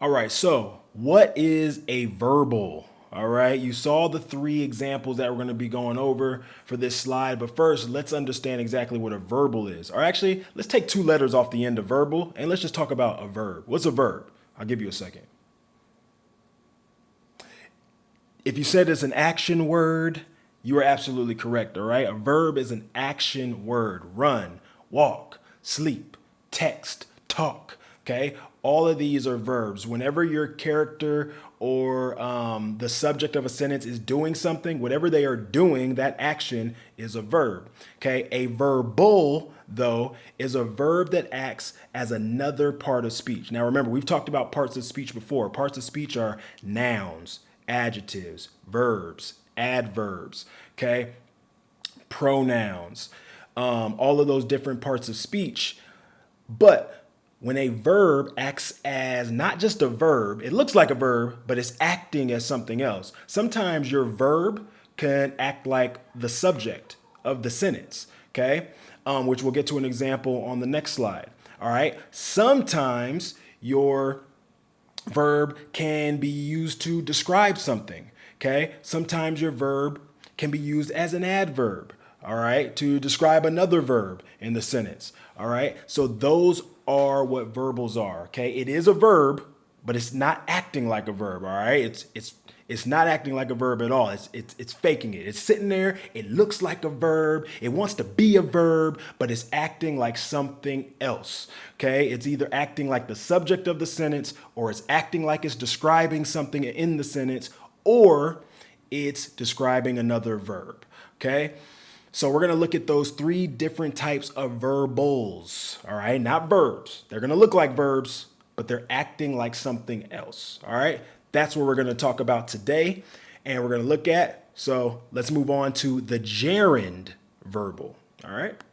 All right, so what is a verbal? All right, you saw the three examples that we're going to be going over for this slide, but first, let's understand exactly what a verbal is. Or actually, let's take two letters off the end of verbal and let's just talk about a verb. What's a verb? I'll give you a second. If you said it's an action word, you are absolutely correct, all right? A verb is an action word. Run, walk, sleep, text, talk, okay? All of these are verbs. Whenever your character or the subject of a sentence is doing something, whatever they are doing, that action is a verb, okay? A verbal, though, is a verb that acts as another part of speech. Now, remember, we've talked about parts of speech before. Parts of speech are nouns, adjectives, verbs, adverbs, okay? Pronouns, all of those different parts of speech. But when a verb acts as not just a verb, it looks like a verb, but it's acting as something else. Sometimes your verb can act like the subject of the sentence, okay? Which we'll get to an example on the next slide. All right. Sometimes your verb can be used to describe something. Okay. Sometimes your verb can be used as an adverb. All right. To describe another verb in the sentence. All right. So those are what verbals are. Okay. It is a verb, but it's not acting like a verb. All right. It's not acting like a verb at all. It's faking it. It's sitting there. It looks like a verb. It wants to be a verb, but it's acting like something else. Okay? It's either acting like the subject of the sentence, or it's acting like it's describing something in the sentence, or it's describing another verb. Okay? So we're going to look at those three different types of verbals. All right? Not verbs. They're going to look like verbs, but they're acting like something else. All right. That's what we're going to talk about today. And we're going to look at, so let's move on to the gerund verbal. All right.